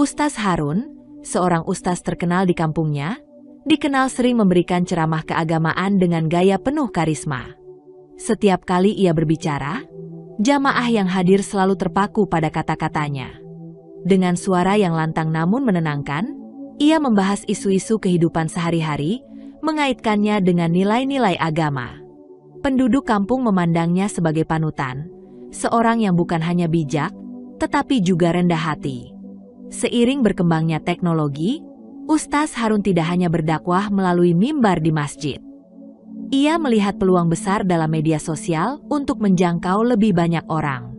Ustaz Harun, seorang ustaz terkenal di kampungnya, dikenal sering memberikan ceramah keagamaan dengan gaya penuh karisma. Setiap kali ia berbicara, jamaah yang hadir selalu terpaku pada kata-katanya. Dengan suara yang lantang namun menenangkan, ia membahas isu-isu kehidupan sehari-hari, mengaitkannya dengan nilai-nilai agama. Penduduk kampung memandangnya sebagai panutan, seorang yang bukan hanya bijak, tetapi juga rendah hati. Seiring berkembangnya teknologi, Ustaz Harun tidak hanya berdakwah melalui mimbar di masjid. Ia melihat peluang besar dalam media sosial untuk menjangkau lebih banyak orang.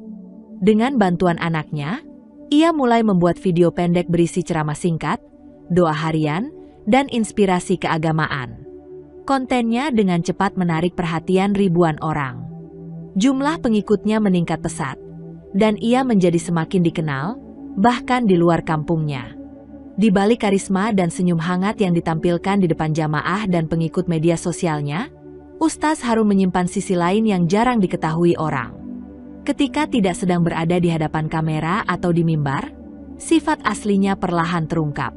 Dengan bantuan anaknya, ia mulai membuat video pendek berisi ceramah singkat, doa harian, dan inspirasi keagamaan. Kontennya dengan cepat menarik perhatian ribuan orang. Jumlah pengikutnya meningkat pesat, dan ia menjadi semakin dikenal, bahkan di luar kampungnya. Di balik karisma dan senyum hangat yang ditampilkan di depan jamaah dan pengikut media sosialnya, Ustaz Harun menyimpan sisi lain yang jarang diketahui orang. Ketika tidak sedang berada di hadapan kamera atau di mimbar, sifat aslinya perlahan terungkap.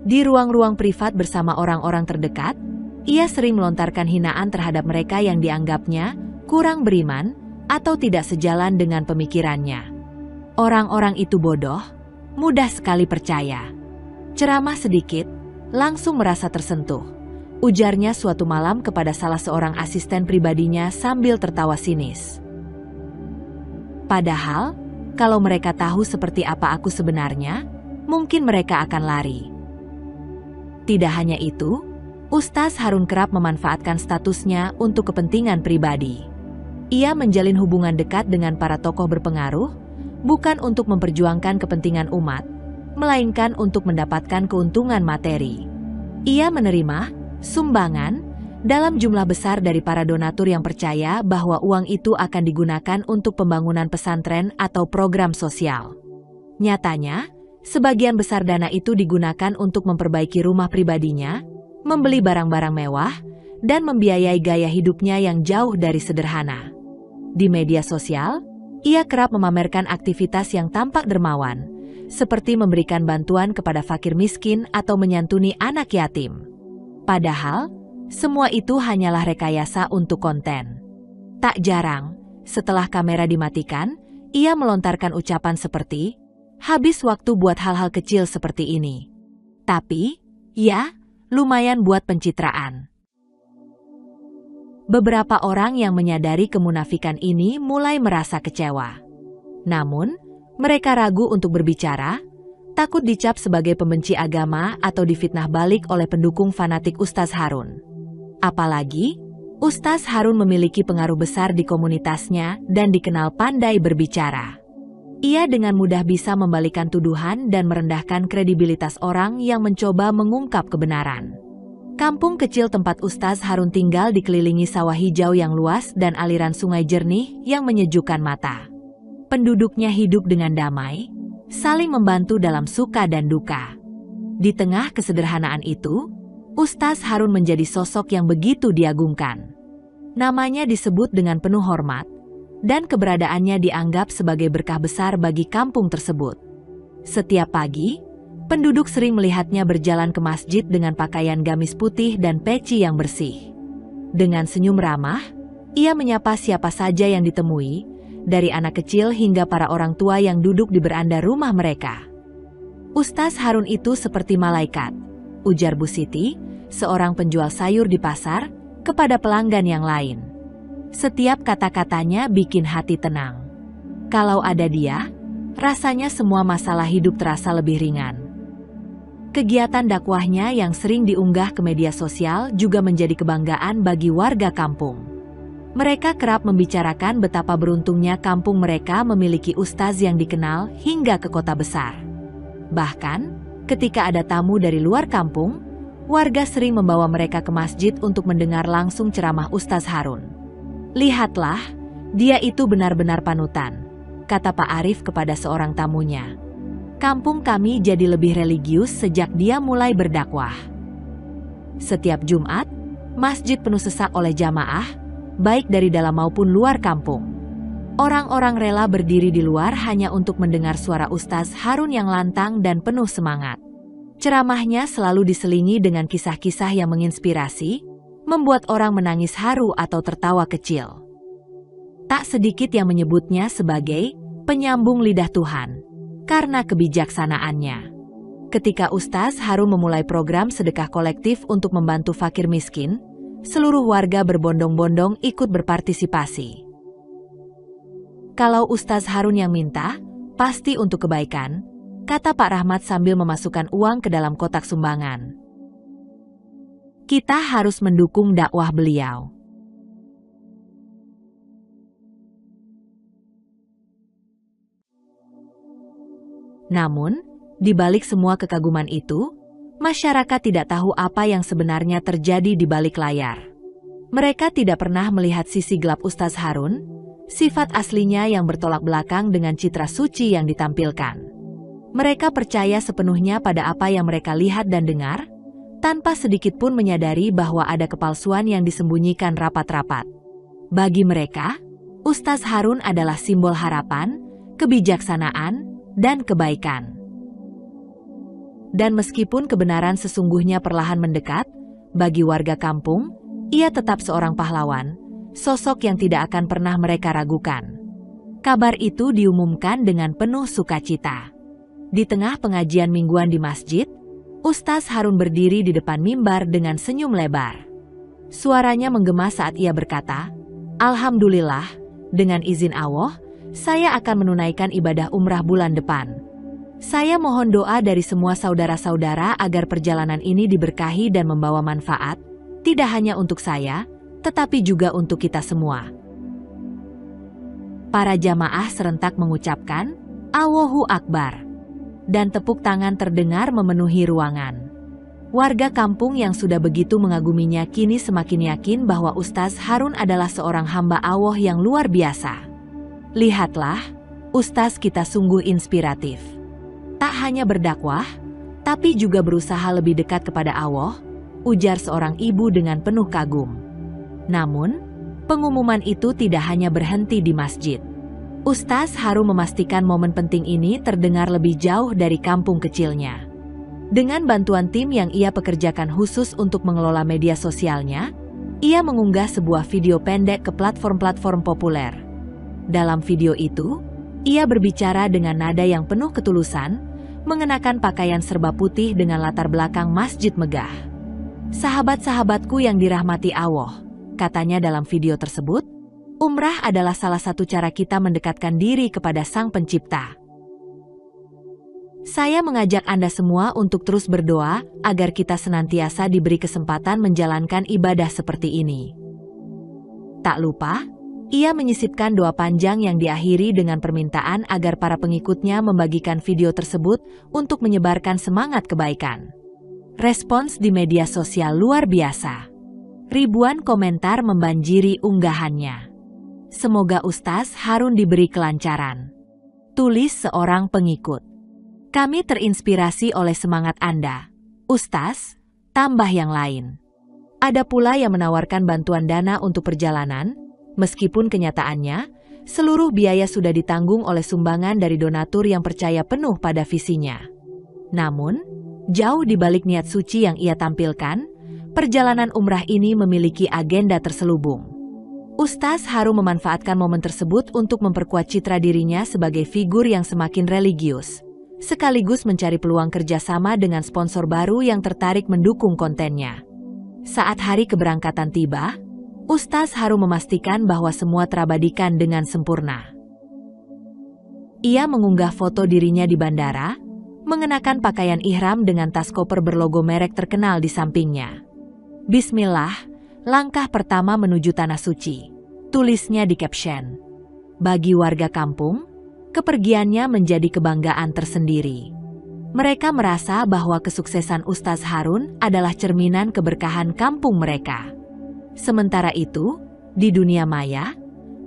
Di ruang-ruang privat bersama orang-orang terdekat, ia sering melontarkan hinaan terhadap mereka yang dianggapnya kurang beriman atau tidak sejalan dengan pemikirannya. Orang-orang itu bodoh, mudah sekali percaya. Ceramah sedikit, langsung merasa tersentuh, ujarnya suatu malam kepada salah seorang asisten pribadinya sambil tertawa sinis. Padahal, kalau mereka tahu seperti apa aku sebenarnya, mungkin mereka akan lari. Tidak hanya itu, Ustaz Harun kerap memanfaatkan statusnya untuk kepentingan pribadi. Ia menjalin hubungan dekat dengan para tokoh berpengaruh, bukan untuk memperjuangkan kepentingan umat, melainkan untuk mendapatkan keuntungan materi. Ia menerima sumbangan dalam jumlah besar dari para donatur yang percaya bahwa uang itu akan digunakan untuk pembangunan pesantren atau program sosial. Nyatanya, sebagian besar dana itu digunakan untuk memperbaiki rumah pribadinya, membeli barang-barang mewah, dan membiayai gaya hidupnya yang jauh dari sederhana. Di media sosial, ia kerap memamerkan aktivitas yang tampak dermawan, seperti memberikan bantuan kepada fakir miskin atau menyantuni anak yatim. Padahal, semua itu hanyalah rekayasa untuk konten. Tak jarang, setelah kamera dimatikan, ia melontarkan ucapan seperti, "Habis waktu buat hal-hal kecil seperti ini. Tapi, ya, lumayan buat pencitraan." Beberapa orang yang menyadari kemunafikan ini mulai merasa kecewa. Namun, mereka ragu untuk berbicara, takut dicap sebagai pembenci agama atau difitnah balik oleh pendukung fanatik Ustaz Harun. Apalagi, Ustaz Harun memiliki pengaruh besar di komunitasnya dan dikenal pandai berbicara. Ia dengan mudah bisa membalikan tuduhan dan merendahkan kredibilitas orang yang mencoba mengungkap kebenaran. Kampung kecil tempat Ustaz Harun tinggal dikelilingi sawah hijau yang luas dan aliran sungai jernih yang menyejukkan mata. Penduduknya hidup dengan damai, saling membantu dalam suka dan duka. Di tengah kesederhanaan itu, Ustaz Harun menjadi sosok yang begitu diagungkan. Namanya disebut dengan penuh hormat, dan keberadaannya dianggap sebagai berkah besar bagi kampung tersebut. Setiap pagi, penduduk sering melihatnya berjalan ke masjid dengan pakaian gamis putih dan peci yang bersih. Dengan senyum ramah, ia menyapa siapa saja yang ditemui, dari anak kecil hingga para orang tua yang duduk di beranda rumah mereka. Ustaz Harun itu seperti malaikat, ujar Bu Siti, seorang penjual sayur di pasar, kepada pelanggan yang lain. Setiap kata-katanya bikin hati tenang. Kalau ada dia, rasanya semua masalah hidup terasa lebih ringan. Kegiatan dakwahnya yang sering diunggah ke media sosial juga menjadi kebanggaan bagi warga kampung. Mereka kerap membicarakan betapa beruntungnya kampung mereka memiliki ustaz yang dikenal hingga ke kota besar. Bahkan, ketika ada tamu dari luar kampung, warga sering membawa mereka ke masjid untuk mendengar langsung ceramah Ustaz Harun. "Lihatlah, dia itu benar-benar panutan," kata Pak Arif kepada seorang tamunya. "Kampung kami jadi lebih religius sejak dia mulai berdakwah." Setiap Jumat, masjid penuh sesak oleh jamaah, baik dari dalam maupun luar kampung. Orang-orang rela berdiri di luar hanya untuk mendengar suara Ustaz Harun yang lantang dan penuh semangat. Ceramahnya selalu diselingi dengan kisah-kisah yang menginspirasi, membuat orang menangis haru atau tertawa kecil. Tak sedikit yang menyebutnya sebagai penyambung lidah Tuhan karena kebijaksanaannya. Ketika Ustaz Harun memulai program sedekah kolektif untuk membantu fakir miskin, seluruh warga berbondong-bondong ikut berpartisipasi. Kalau Ustaz Harun yang minta, pasti untuk kebaikan, kata Pak Rahmat sambil memasukkan uang ke dalam kotak sumbangan. Kita harus mendukung dakwah beliau. Namun, di balik semua kekaguman itu, masyarakat tidak tahu apa yang sebenarnya terjadi di balik layar. Mereka tidak pernah melihat sisi gelap Ustaz Harun, sifat aslinya yang bertolak belakang dengan citra suci yang ditampilkan. Mereka percaya sepenuhnya pada apa yang mereka lihat dan dengar, tanpa sedikit pun menyadari bahwa ada kepalsuan yang disembunyikan rapat-rapat. Bagi mereka, Ustaz Harun adalah simbol harapan, kebijaksanaan, dan kebaikan. Dan meskipun kebenaran sesungguhnya perlahan mendekat, bagi warga kampung, ia tetap seorang pahlawan, sosok yang tidak akan pernah mereka ragukan. Kabar itu diumumkan dengan penuh sukacita. Di tengah pengajian mingguan di masjid, Ustaz Harun berdiri di depan mimbar dengan senyum lebar. Suaranya menggema saat ia berkata, "Alhamdulillah, dengan izin Allah, saya akan menunaikan ibadah umrah bulan depan. Saya mohon doa dari semua saudara-saudara agar perjalanan ini diberkahi dan membawa manfaat, tidak hanya untuk saya, tetapi juga untuk kita semua." Para jamaah serentak mengucapkan, "Allahu Akbar." Dan tepuk tangan terdengar memenuhi ruangan. Warga kampung yang sudah begitu mengaguminya kini semakin yakin bahwa Ustaz Harun adalah seorang hamba Allah yang luar biasa. Lihatlah, Ustaz kita sungguh inspiratif. Tak hanya berdakwah, tapi juga berusaha lebih dekat kepada Allah, ujar seorang ibu dengan penuh kagum. Namun, pengumuman itu tidak hanya berhenti di masjid. Ustaz Harun memastikan momen penting ini terdengar lebih jauh dari kampung kecilnya. Dengan bantuan tim yang ia pekerjakan khusus untuk mengelola media sosialnya, ia mengunggah sebuah video pendek ke platform-platform populer. Dalam video itu, ia berbicara dengan nada yang penuh ketulusan, mengenakan pakaian serba putih dengan latar belakang masjid megah. "Sahabat-sahabatku yang dirahmati Allah," katanya dalam video tersebut, "umrah adalah salah satu cara kita mendekatkan diri kepada Sang Pencipta. Saya mengajak Anda semua untuk terus berdoa agar kita senantiasa diberi kesempatan menjalankan ibadah seperti ini." Tak lupa, ia menyisipkan doa panjang yang diakhiri dengan permintaan agar para pengikutnya membagikan video tersebut untuk menyebarkan semangat kebaikan. Respons di media sosial luar biasa. Ribuan komentar membanjiri unggahannya. "Semoga Ustaz Harun diberi kelancaran," tulis seorang pengikut. "Kami terinspirasi oleh semangat Anda, Ustaz," tambah yang lain. Ada pula yang menawarkan bantuan dana untuk perjalanan, meskipun kenyataannya, seluruh biaya sudah ditanggung oleh sumbangan dari donatur yang percaya penuh pada visinya. Namun, jauh di balik niat suci yang ia tampilkan, perjalanan umrah ini memiliki agenda terselubung. Ustaz Harun memanfaatkan momen tersebut untuk memperkuat citra dirinya sebagai figur yang semakin religius, sekaligus mencari peluang kerjasama dengan sponsor baru yang tertarik mendukung kontennya. Saat hari keberangkatan tiba, Ustaz Harun memastikan bahwa semua terabadikan dengan sempurna. Ia mengunggah foto dirinya di bandara, mengenakan pakaian ihram dengan tas koper berlogo merek terkenal di sampingnya. "Bismillah, langkah pertama menuju Tanah Suci," tulisnya di caption. Bagi warga kampung, kepergiannya menjadi kebanggaan tersendiri. Mereka merasa bahwa kesuksesan Ustaz Harun adalah cerminan keberkahan kampung mereka. Sementara itu, di dunia maya,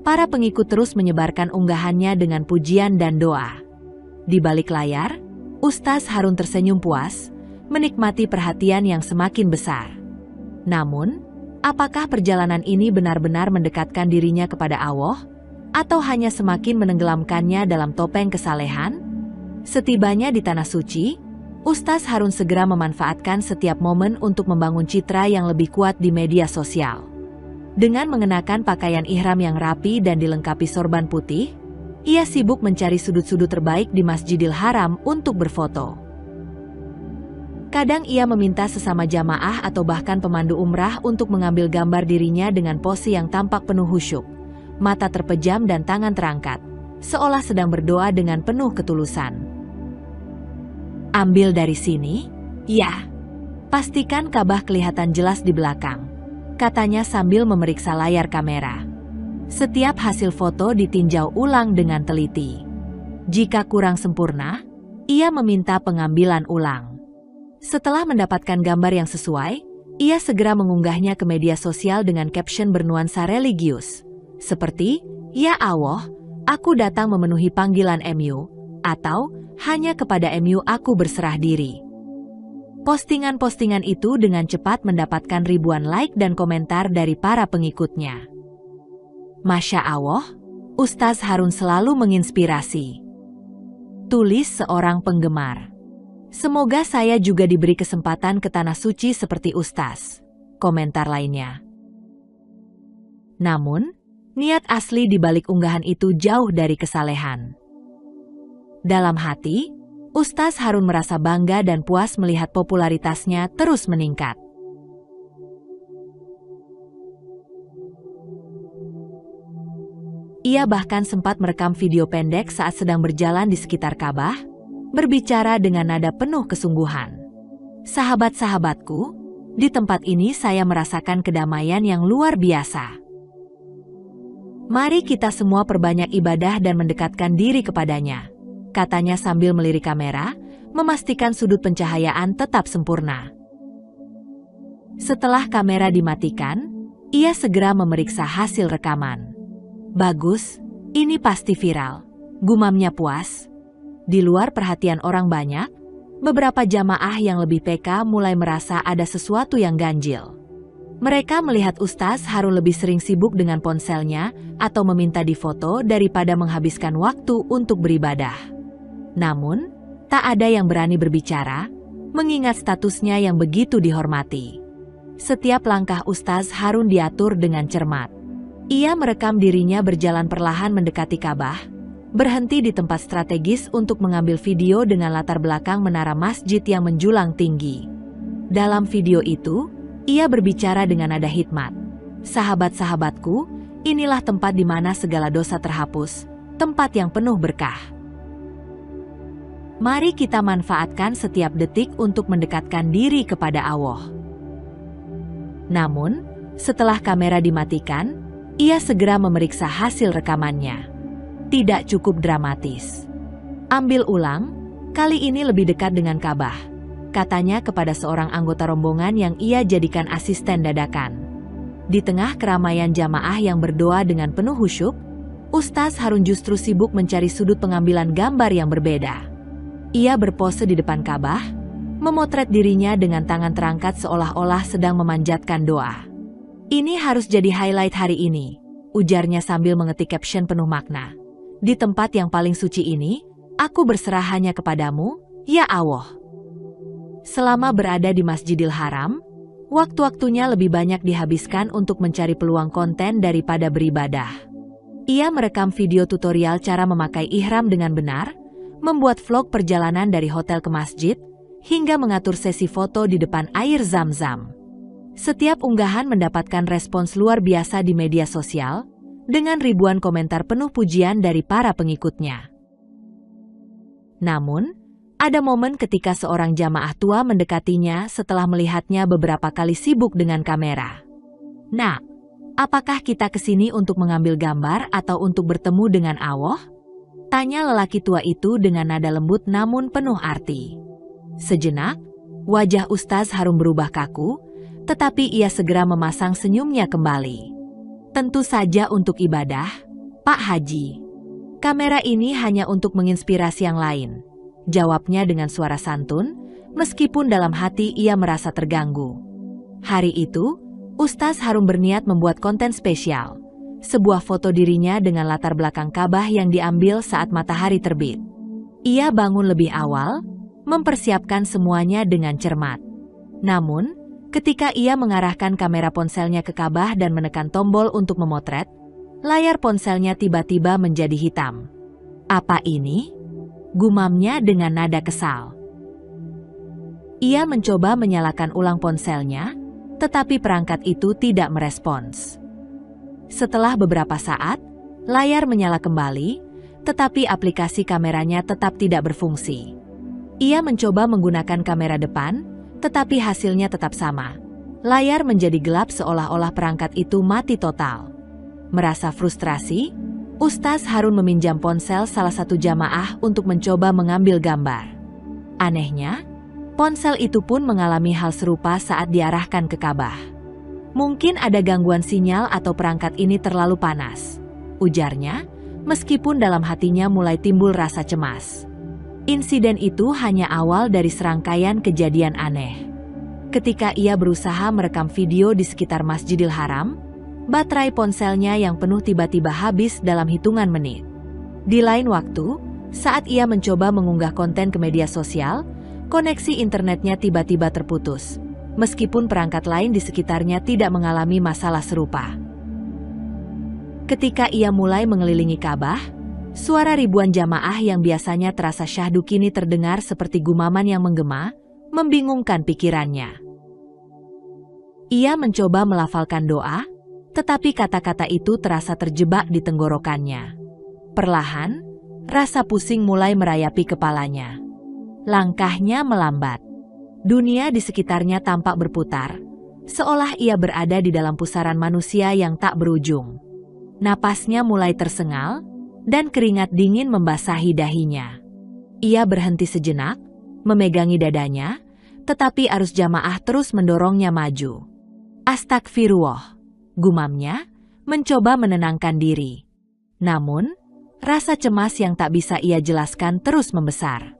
para pengikut terus menyebarkan unggahannya dengan pujian dan doa. Di balik layar, Ustaz Harun tersenyum puas, menikmati perhatian yang semakin besar. Namun, apakah perjalanan ini benar-benar mendekatkan dirinya kepada Allah? Atau hanya semakin menenggelamkannya dalam topeng kesalehan? Setibanya di Tanah Suci, Ustaz Harun segera memanfaatkan setiap momen untuk membangun citra yang lebih kuat di media sosial. Dengan mengenakan pakaian ihram yang rapi dan dilengkapi sorban putih, ia sibuk mencari sudut-sudut terbaik di Masjidil Haram untuk berfoto. Kadang ia meminta sesama jamaah atau bahkan pemandu umrah untuk mengambil gambar dirinya dengan pose yang tampak penuh khusyuk, mata terpejam dan tangan terangkat, seolah sedang berdoa dengan penuh ketulusan. Ambil dari sini? Ya. Pastikan Ka'bah kelihatan jelas di belakang, katanya sambil memeriksa layar kamera. Setiap hasil foto ditinjau ulang dengan teliti. Jika kurang sempurna, ia meminta pengambilan ulang. Setelah mendapatkan gambar yang sesuai, ia segera mengunggahnya ke media sosial dengan caption bernuansa religius, seperti, "Ya Allah, aku datang memenuhi panggilan MU," atau "Hanya kepada MU aku berserah diri." Postingan-postingan itu dengan cepat mendapatkan ribuan like dan komentar dari para pengikutnya. Masya Allah, Ustaz Harun selalu menginspirasi. Tulis seorang penggemar. Semoga saya juga diberi kesempatan ke Tanah Suci seperti Ustaz, komentar lainnya. Namun, niat asli di balik unggahan itu jauh dari kesalehan. Dalam hati, Ustaz Harun merasa bangga dan puas melihat popularitasnya terus meningkat. Ia bahkan sempat merekam video pendek saat sedang berjalan di sekitar Ka'bah, berbicara dengan nada penuh kesungguhan. Sahabat-sahabatku, di tempat ini saya merasakan kedamaian yang luar biasa. Mari kita semua perbanyak ibadah dan mendekatkan diri kepadanya, katanya sambil melirik kamera, memastikan sudut pencahayaan tetap sempurna. Setelah kamera dimatikan, ia segera memeriksa hasil rekaman. Bagus, ini pasti viral, gumamnya puas. Di luar perhatian orang banyak, beberapa jamaah yang lebih peka mulai merasa ada sesuatu yang ganjil. Mereka melihat Ustaz Harun lebih sering sibuk dengan ponselnya atau meminta difoto daripada menghabiskan waktu untuk beribadah. Namun, tak ada yang berani berbicara, mengingat statusnya yang begitu dihormati. Setiap langkah Ustaz Harun diatur dengan cermat. Ia merekam dirinya berjalan perlahan mendekati Ka'bah, berhenti di tempat strategis untuk mengambil video dengan latar belakang menara masjid yang menjulang tinggi. Dalam video itu, ia berbicara dengan nada hikmat. Sahabat-sahabatku, inilah tempat di mana segala dosa terhapus, tempat yang penuh berkah. Mari kita manfaatkan setiap detik untuk mendekatkan diri kepada Allah. Namun, setelah kamera dimatikan, ia segera memeriksa hasil rekamannya. Tidak cukup dramatis. Ambil ulang, kali ini lebih dekat dengan Ka'bah, katanya kepada seorang anggota rombongan yang ia jadikan asisten dadakan. Di tengah keramaian jamaah yang berdoa dengan penuh khusyuk, Ustaz Harun justru sibuk mencari sudut pengambilan gambar yang berbeda. Ia berpose di depan Ka'bah, memotret dirinya dengan tangan terangkat seolah-olah sedang memanjatkan doa. "Ini harus jadi highlight hari ini," ujarnya sambil mengetik caption penuh makna. "Di tempat yang paling suci ini, aku berserah hanya kepadamu, ya Allah." Selama berada di Masjidil Haram, waktu-waktunya lebih banyak dihabiskan untuk mencari peluang konten daripada beribadah. Ia merekam video tutorial cara memakai ihram dengan benar, membuat vlog perjalanan dari hotel ke masjid, hingga mengatur sesi foto di depan air Zam-Zam. Setiap unggahan mendapatkan respons luar biasa di media sosial, dengan ribuan komentar penuh pujian dari para pengikutnya. Namun, ada momen ketika seorang jamaah tua mendekatinya setelah melihatnya beberapa kali sibuk dengan kamera. "Nak, apakah kita kesini untuk mengambil gambar atau untuk bertemu dengan Allah?" tanya lelaki tua itu dengan nada lembut namun penuh arti. Sejenak, wajah Ustaz Harun berubah kaku, tetapi ia segera memasang senyumnya kembali. "Tentu saja untuk ibadah, Pak Haji. Kamera ini hanya untuk menginspirasi yang lain," jawabnya dengan suara santun, meskipun dalam hati ia merasa terganggu. Hari itu, Ustaz Harun berniat membuat konten spesial, sebuah foto dirinya dengan latar belakang Ka'bah yang diambil saat matahari terbit. Ia bangun lebih awal, mempersiapkan semuanya dengan cermat. Namun, ketika ia mengarahkan kamera ponselnya ke Ka'bah dan menekan tombol untuk memotret, layar ponselnya tiba-tiba menjadi hitam. "Apa ini?" gumamnya dengan nada kesal. Ia mencoba menyalakan ulang ponselnya, tetapi perangkat itu tidak merespons. Setelah beberapa saat, layar menyala kembali, tetapi aplikasi kameranya tetap tidak berfungsi. Ia mencoba menggunakan kamera depan, tetapi hasilnya tetap sama. Layar menjadi gelap seolah-olah perangkat itu mati total. Merasa frustrasi, Ustaz Harun meminjam ponsel salah satu jamaah untuk mencoba mengambil gambar. Anehnya, ponsel itu pun mengalami hal serupa saat diarahkan ke Ka'bah. "Mungkin ada gangguan sinyal atau perangkat ini terlalu panas," ujarnya, meskipun dalam hatinya mulai timbul rasa cemas. Insiden itu hanya awal dari serangkaian kejadian aneh. Ketika ia berusaha merekam video di sekitar Masjidil Haram, baterai ponselnya yang penuh tiba-tiba habis dalam hitungan menit. Di lain waktu, saat ia mencoba mengunggah konten ke media sosial, koneksi internetnya tiba-tiba terputus, meskipun perangkat lain di sekitarnya tidak mengalami masalah serupa. Ketika ia mulai mengelilingi Ka'bah, suara ribuan jamaah yang biasanya terasa syahdu kini terdengar seperti gumaman yang menggema, membingungkan pikirannya. Ia mencoba melafalkan doa, tetapi kata-kata itu terasa terjebak di tenggorokannya. Perlahan, rasa pusing mulai merayapi kepalanya. Langkahnya melambat. Dunia di sekitarnya tampak berputar, seolah ia berada di dalam pusaran manusia yang tak berujung. Napasnya mulai tersengal, dan keringat dingin membasahi dahinya. Ia berhenti sejenak, memegangi dadanya, tetapi arus jamaah terus mendorongnya maju. "Astagfirullah," gumamnya, mencoba menenangkan diri. Namun, rasa cemas yang tak bisa ia jelaskan terus membesar.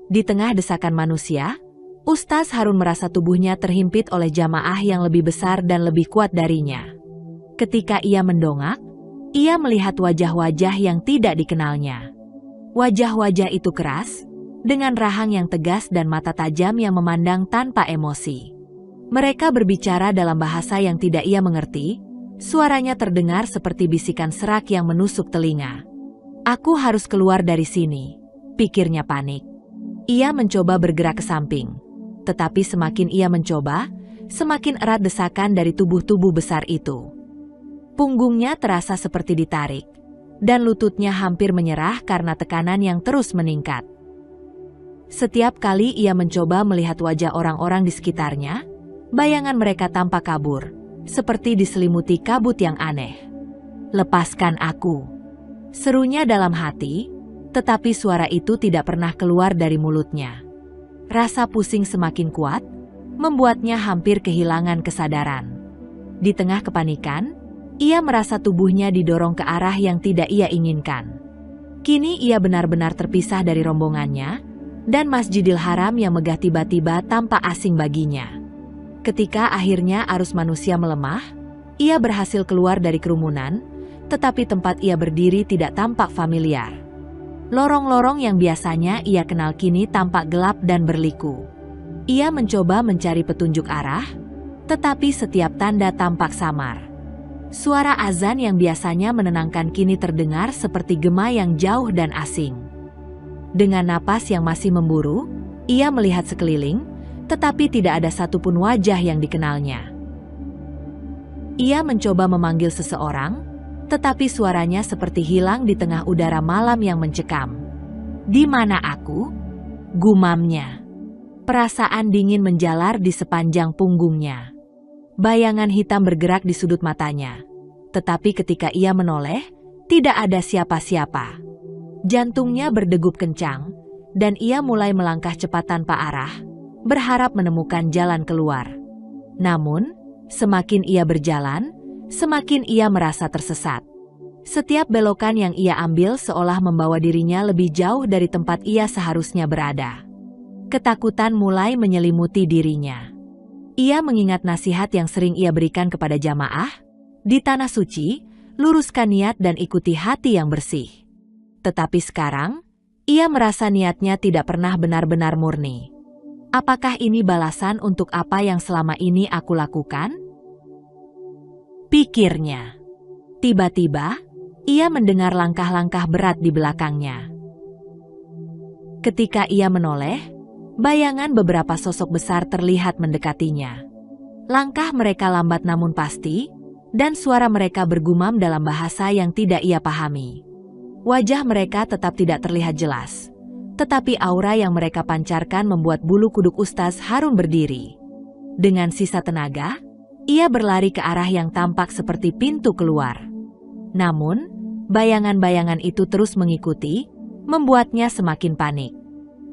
Di tengah desakan manusia, Ustaz Harun merasa tubuhnya terhimpit oleh jamaah yang lebih besar dan lebih kuat darinya. Ketika ia mendongak, ia melihat wajah-wajah yang tidak dikenalnya. Wajah-wajah itu keras, dengan rahang yang tegas dan mata tajam yang memandang tanpa emosi. Mereka berbicara dalam bahasa yang tidak ia mengerti, suaranya terdengar seperti bisikan serak yang menusuk telinga. "Aku harus keluar dari sini," pikirnya panik. Ia mencoba bergerak ke samping, tetapi semakin ia mencoba, semakin erat desakan dari tubuh-tubuh besar itu. Punggungnya terasa seperti ditarik, dan lututnya hampir menyerah karena tekanan yang terus meningkat. Setiap kali ia mencoba melihat wajah orang-orang di sekitarnya, bayangan mereka tampak kabur, seperti diselimuti kabut yang aneh. "Lepaskan aku," serunya dalam hati, tetapi suara itu tidak pernah keluar dari mulutnya. Rasa pusing semakin kuat, membuatnya hampir kehilangan kesadaran. Di tengah kepanikan, ia merasa tubuhnya didorong ke arah yang tidak ia inginkan. Kini ia benar-benar terpisah dari rombongannya, dan Masjidil Haram yang megah tiba-tiba tampak asing baginya. Ketika akhirnya arus manusia melemah, ia berhasil keluar dari kerumunan, tetapi tempat ia berdiri tidak tampak familiar. Lorong-lorong yang biasanya ia kenal kini tampak gelap dan berliku. Ia mencoba mencari petunjuk arah, tetapi setiap tanda tampak samar. Suara azan yang biasanya menenangkan kini terdengar seperti gema yang jauh dan asing. Dengan napas yang masih memburu, ia melihat sekeliling, tetapi tidak ada satupun wajah yang dikenalnya. Ia mencoba memanggil seseorang, tetapi suaranya seperti hilang di tengah udara malam yang mencekam. "Di mana aku?" gumamnya. Perasaan dingin menjalar di sepanjang punggungnya. Bayangan hitam bergerak di sudut matanya. Tetapi ketika ia menoleh, tidak ada siapa-siapa. Jantungnya berdegup kencang, dan ia mulai melangkah cepat tanpa arah, berharap menemukan jalan keluar. Namun, semakin ia berjalan, semakin ia merasa tersesat. Setiap belokan yang ia ambil seolah membawa dirinya lebih jauh dari tempat ia seharusnya berada. Ketakutan mulai menyelimuti dirinya. Ia mengingat nasihat yang sering ia berikan kepada jamaah, di tanah suci, luruskan niat dan ikuti hati yang bersih. Tetapi sekarang, ia merasa niatnya tidak pernah benar-benar murni. Apakah ini balasan untuk apa yang selama ini aku lakukan? Pikirnya. Tiba-tiba, ia mendengar langkah-langkah berat di belakangnya. Ketika ia menoleh, bayangan beberapa sosok besar terlihat mendekatinya. Langkah mereka lambat namun pasti, dan suara mereka bergumam dalam bahasa yang tidak ia pahami. Wajah mereka tetap tidak terlihat jelas, tetapi aura yang mereka pancarkan membuat bulu kuduk Ustaz Harun berdiri. Dengan sisa tenaga, ia berlari ke arah yang tampak seperti pintu keluar. Namun, bayangan-bayangan itu terus mengikuti, membuatnya semakin panik.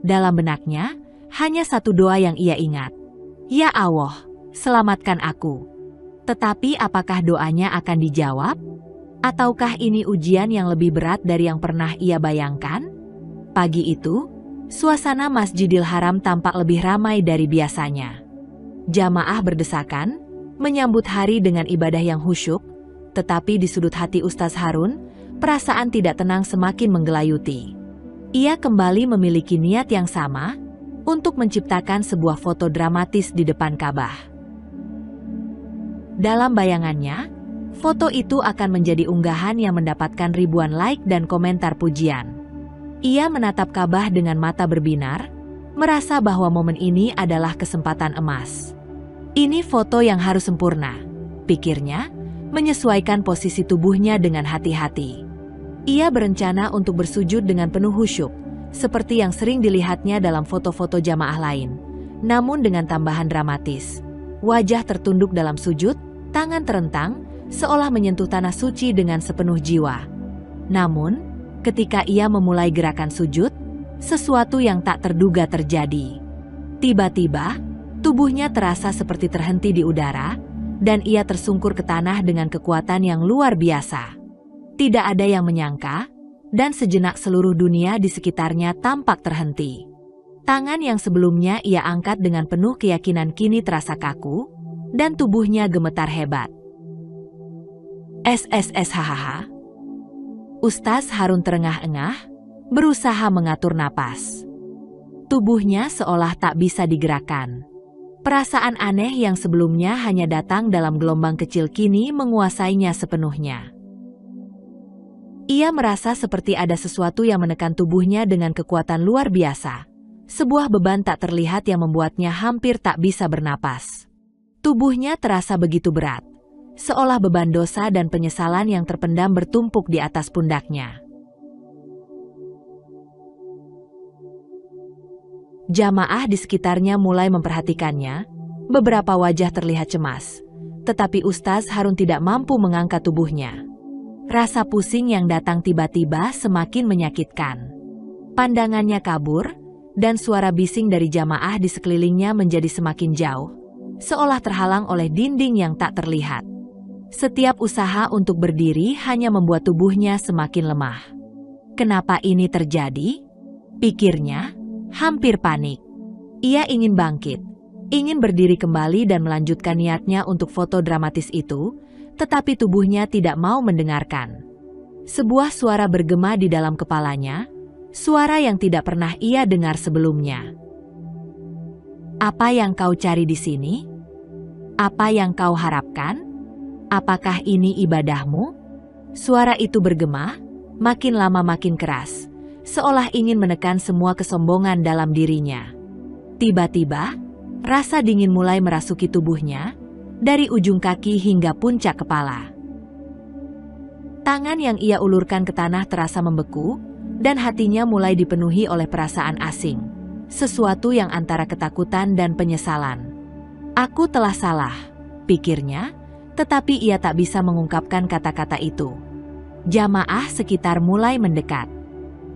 Dalam benaknya, hanya satu doa yang ia ingat. Ya Allah, selamatkan aku. Tetapi apakah doanya akan dijawab? Ataukah ini ujian yang lebih berat dari yang pernah ia bayangkan? Pagi itu, suasana Masjidil Haram tampak lebih ramai dari biasanya. Jamaah berdesakan, menyambut hari dengan ibadah yang khusyuk, tetapi di sudut hati Ustaz Harun, perasaan tidak tenang semakin menggelayuti. Ia kembali memiliki niat yang sama, untuk menciptakan sebuah foto dramatis di depan Ka'bah. Dalam bayangannya, foto itu akan menjadi unggahan yang mendapatkan ribuan like dan komentar pujian. Ia menatap Ka'bah dengan mata berbinar, merasa bahwa momen ini adalah kesempatan emas. Ini foto yang harus sempurna, pikirnya, menyesuaikan posisi tubuhnya dengan hati-hati. Ia berencana untuk bersujud dengan penuh khusyuk, seperti yang sering dilihatnya dalam foto-foto jamaah lain. Namun dengan tambahan dramatis. Wajah tertunduk dalam sujud, tangan terentang, seolah menyentuh tanah suci dengan sepenuh jiwa. Namun, ketika ia memulai gerakan sujud, sesuatu yang tak terduga terjadi. Tiba-tiba, tubuhnya terasa seperti terhenti di udara, dan ia tersungkur ke tanah dengan kekuatan yang luar biasa. Tidak ada yang menyangka, dan sejenak seluruh dunia di sekitarnya tampak terhenti. Tangan yang sebelumnya ia angkat dengan penuh keyakinan kini terasa kaku, dan tubuhnya gemetar hebat. SSSHHH. Ustaz Harun terengah-engah, berusaha mengatur napas. Tubuhnya seolah tak bisa digerakkan. Perasaan aneh yang sebelumnya hanya datang dalam gelombang kecil kini menguasainya sepenuhnya. Ia merasa seperti ada sesuatu yang menekan tubuhnya dengan kekuatan luar biasa. Sebuah beban tak terlihat yang membuatnya hampir tak bisa bernapas. Tubuhnya terasa begitu berat, seolah beban dosa dan penyesalan yang terpendam bertumpuk di atas pundaknya. Jamaah di sekitarnya mulai memperhatikannya, beberapa wajah terlihat cemas, tetapi Ustaz Harun tidak mampu mengangkat tubuhnya. Rasa pusing yang datang tiba-tiba semakin menyakitkan. Pandangannya kabur, dan suara bising dari jamaah di sekelilingnya menjadi semakin jauh, seolah terhalang oleh dinding yang tak terlihat. Setiap usaha untuk berdiri hanya membuat tubuhnya semakin lemah. Kenapa ini terjadi? Pikirnya, hampir panik. Ia ingin bangkit, ingin berdiri kembali dan melanjutkan niatnya untuk foto dramatis itu, tetapi tubuhnya tidak mau mendengarkan. Sebuah suara bergema di dalam kepalanya, suara yang tidak pernah ia dengar sebelumnya. Apa yang kau cari di sini? Apa yang kau harapkan? Apakah ini ibadahmu? Suara itu bergema, makin lama makin keras, seolah ingin menekan semua kesombongan dalam dirinya. Tiba-tiba, rasa dingin mulai merasuki tubuhnya, dari ujung kaki hingga puncak kepala. Tangan yang ia ulurkan ke tanah terasa membeku, dan hatinya mulai dipenuhi oleh perasaan asing. Sesuatu yang antara ketakutan dan penyesalan. Aku telah salah, pikirnya, tetapi ia tak bisa mengungkapkan kata-kata itu. Jamaah sekitar mulai mendekat.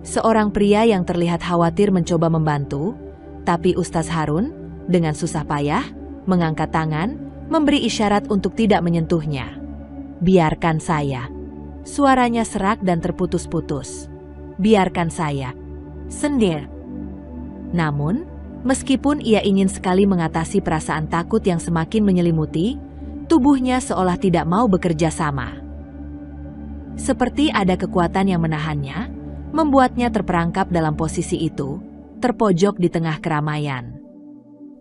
Seorang pria yang terlihat khawatir mencoba membantu, tapi Ustaz Harun, dengan susah payah, mengangkat tangan, memberi isyarat untuk tidak menyentuhnya. Biarkan saya. Suaranya serak dan terputus-putus. Biarkan saya. Sendir. Namun, Meskipun ia ingin sekali mengatasi perasaan takut yang semakin menyelimuti, tubuhnya seolah tidak mau bekerja sama. Seperti ada kekuatan yang menahannya, membuatnya terperangkap dalam posisi itu, terpojok di tengah keramaian.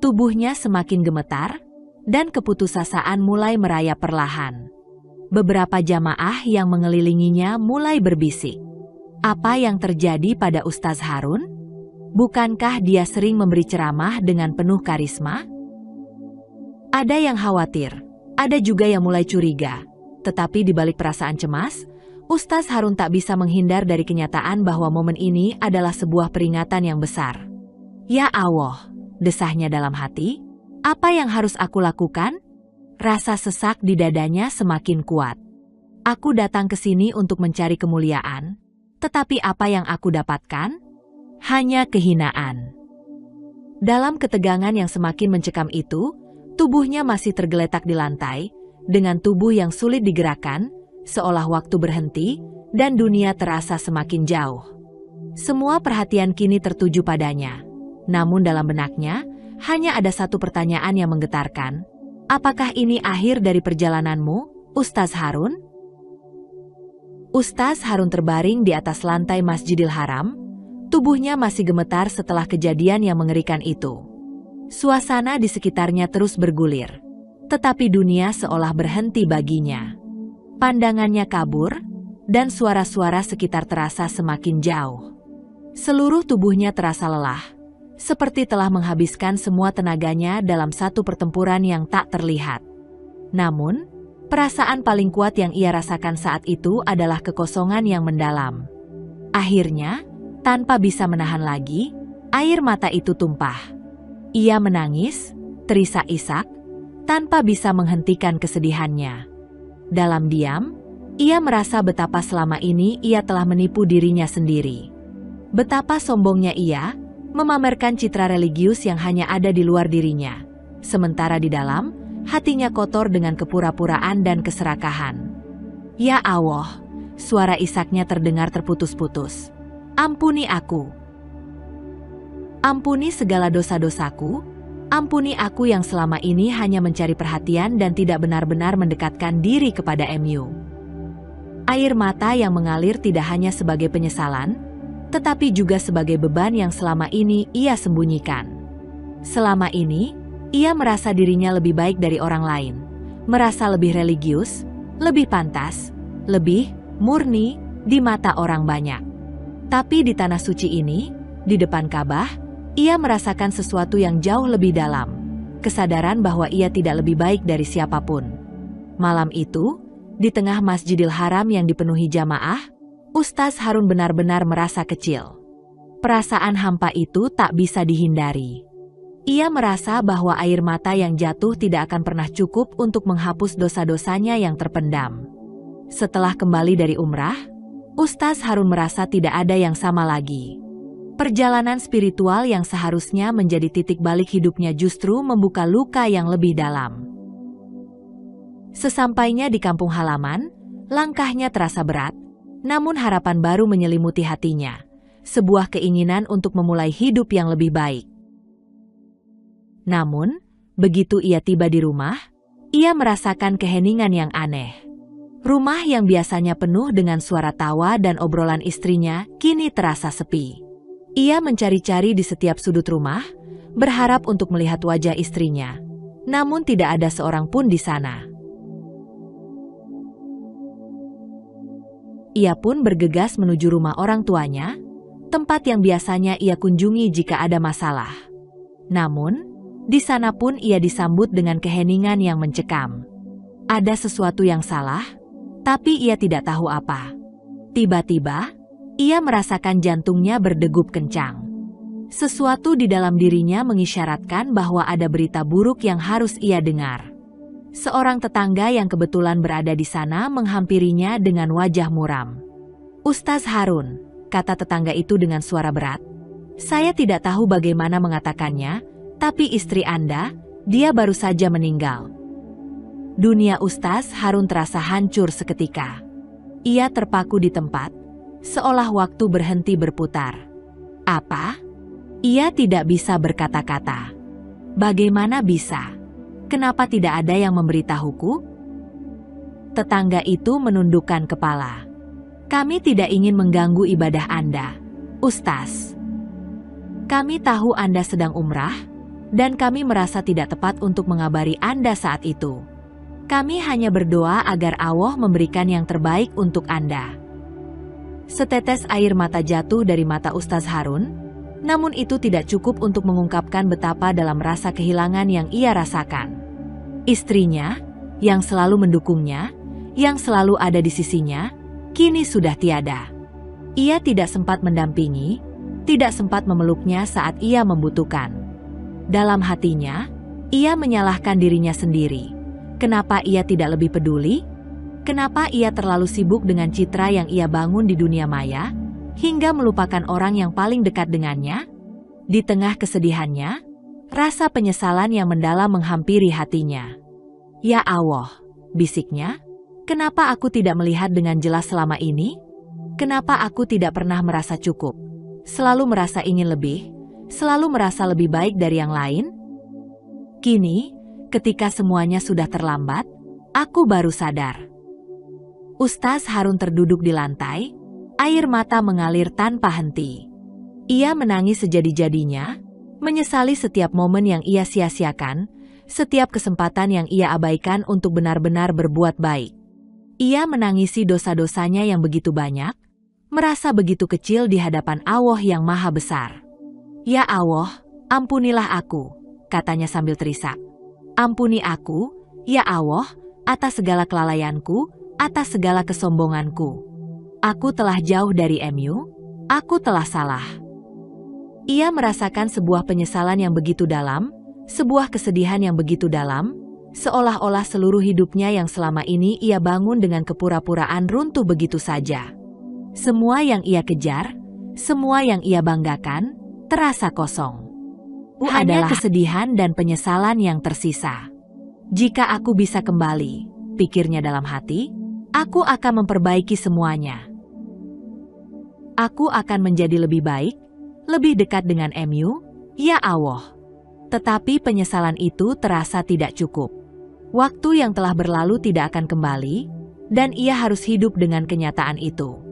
Tubuhnya semakin gemetar, dan keputusasaan mulai merayap perlahan. Beberapa jamaah yang mengelilinginya mulai berbisik. Apa yang terjadi pada Ustaz Harun? Bukankah dia sering memberi ceramah dengan penuh karisma? Ada yang khawatir, ada juga yang mulai curiga. Tetapi di balik perasaan cemas, Ustaz Harun tak bisa menghindar dari kenyataan bahwa momen ini adalah sebuah peringatan yang besar. Ya Allah, desahnya dalam hati, apa yang harus aku lakukan? Rasa sesak di dadanya semakin kuat. Aku datang ke sini untuk mencari kemuliaan, tetapi apa yang aku dapatkan? Hanya kehinaan. Dalam ketegangan yang semakin mencekam itu, tubuhnya masih tergeletak di lantai, dengan tubuh yang sulit digerakkan, seolah waktu berhenti, dan dunia terasa semakin jauh. Semua perhatian kini tertuju padanya. Namun dalam benaknya, hanya ada satu pertanyaan yang menggetarkan. Apakah ini akhir dari perjalananmu, Ustaz Harun? Ustaz Harun terbaring di atas lantai Masjidil Haram. Tubuhnya masih gemetar setelah kejadian yang mengerikan itu. Suasana di sekitarnya terus bergulir, tetapi dunia seolah berhenti baginya. Pandangannya kabur, dan suara-suara sekitar terasa semakin jauh. Seluruh tubuhnya terasa lelah, seperti telah menghabiskan semua tenaganya dalam satu pertempuran yang tak terlihat. Namun, perasaan paling kuat yang ia rasakan saat itu adalah kekosongan yang mendalam. Akhirnya, tanpa bisa menahan lagi, air mata itu tumpah. Ia menangis, terisak-isak, tanpa bisa menghentikan kesedihannya. Dalam diam, ia merasa betapa selama ini ia telah menipu dirinya sendiri. Betapa sombongnya ia, memamerkan citra religius yang hanya ada di luar dirinya. Sementara di dalam, hatinya kotor dengan kepura-puraan dan keserakahan. Ya Allah, suara isaknya terdengar terputus-putus. Ampuni aku. Ampuni segala dosa-dosaku. Ampuni aku yang selama ini hanya mencari perhatian dan tidak benar-benar mendekatkan diri kepada MU. Air mata yang mengalir tidak hanya sebagai penyesalan, tetapi juga sebagai beban yang selama ini ia sembunyikan. Selama ini, ia merasa dirinya lebih baik dari orang lain, merasa lebih religius, lebih pantas, lebih murni di mata orang banyak. Tapi di tanah suci ini, di depan Ka'bah, ia merasakan sesuatu yang jauh lebih dalam, kesadaran bahwa ia tidak lebih baik dari siapapun. Malam itu, di tengah Masjidil Haram yang dipenuhi jamaah, Ustaz Harun benar-benar merasa kecil. Perasaan hampa itu tak bisa dihindari. Ia merasa bahwa air mata yang jatuh tidak akan pernah cukup untuk menghapus dosa-dosanya yang terpendam. Setelah kembali dari umrah, Ustaz Harun merasa tidak ada yang sama lagi. Perjalanan spiritual yang seharusnya menjadi titik balik hidupnya justru membuka luka yang lebih dalam. Sesampainya di kampung halaman, langkahnya terasa berat, namun harapan baru menyelimuti hatinya. Sebuah keinginan untuk memulai hidup yang lebih baik. Namun, begitu ia tiba di rumah, ia merasakan keheningan yang aneh. Rumah yang biasanya penuh dengan suara tawa dan obrolan istrinya, kini terasa sepi. Ia mencari-cari di setiap sudut rumah, berharap untuk melihat wajah istrinya. Namun tidak ada seorang pun di sana. Ia pun bergegas menuju rumah orang tuanya, tempat yang biasanya ia kunjungi jika ada masalah. Namun, di sana pun ia disambut dengan keheningan yang mencekam. Ada sesuatu yang salah, tapi ia tidak tahu apa. Tiba-tiba, ia merasakan jantungnya berdegup kencang. Sesuatu di dalam dirinya mengisyaratkan bahwa ada berita buruk yang harus ia dengar. Seorang tetangga yang kebetulan berada di sana menghampirinya dengan wajah muram. "Ustaz Harun," kata tetangga itu dengan suara berat. "Saya tidak tahu bagaimana mengatakannya, tapi istri Anda, dia baru saja meninggal." Dunia Ustaz Harun terasa hancur seketika. Ia terpaku di tempat, seolah waktu berhenti berputar. Apa? Ia tidak bisa berkata-kata. Bagaimana bisa? Kenapa tidak ada yang memberitahuku? Tetangga itu menundukkan kepala. Kami tidak ingin mengganggu ibadah Anda, Ustaz. Kami tahu Anda sedang umrah, dan kami merasa tidak tepat untuk mengabari Anda saat itu. Kami hanya berdoa agar Allah memberikan yang terbaik untuk Anda. Setetes air mata jatuh dari mata Ustaz Harun, namun itu tidak cukup untuk mengungkapkan betapa dalam rasa kehilangan yang ia rasakan. Istrinya, yang selalu mendukungnya, yang selalu ada di sisinya, kini sudah tiada. Ia tidak sempat mendampingi, tidak sempat memeluknya saat ia membutuhkan. Dalam hatinya, ia menyalahkan dirinya sendiri. Kenapa ia tidak lebih peduli? Kenapa ia terlalu sibuk dengan citra yang ia bangun di dunia maya, hingga melupakan orang yang paling dekat dengannya? Di tengah kesedihannya, rasa penyesalan yang mendalam menghampiri hatinya. Ya Allah, bisiknya, kenapa aku tidak melihat dengan jelas selama ini? Kenapa aku tidak pernah merasa cukup? Selalu merasa ingin lebih, selalu merasa lebih baik dari yang lain? Kini, ketika semuanya sudah terlambat, aku baru sadar. Ustaz Harun terduduk di lantai, air mata mengalir tanpa henti. Ia menangis sejadi-jadinya, menyesali setiap momen yang ia sia-siakan, setiap kesempatan yang ia abaikan untuk benar-benar berbuat baik. Ia menangisi dosa-dosanya yang begitu banyak, merasa begitu kecil di hadapan Allah yang Maha Besar. Ya Allah, ampunilah aku, katanya sambil terisak. Ampuni aku, ya Allah, atas segala kelalaianku, atas segala kesombonganku. Aku telah jauh dari MU, aku telah salah. Ia merasakan sebuah penyesalan yang begitu dalam, sebuah kesedihan yang begitu dalam, seolah-olah seluruh hidupnya yang selama ini ia bangun dengan kepura-puraan runtuh begitu saja. Semua yang ia kejar, semua yang ia banggakan, terasa kosong. Hanya kesedihan dan penyesalan yang tersisa. Jika aku bisa kembali, pikirnya dalam hati, aku akan memperbaiki semuanya. Aku akan menjadi lebih baik, lebih dekat dengan MU, ya Allah. Tetapi penyesalan itu terasa tidak cukup. Waktu yang telah berlalu tidak akan kembali, dan ia harus hidup dengan kenyataan itu.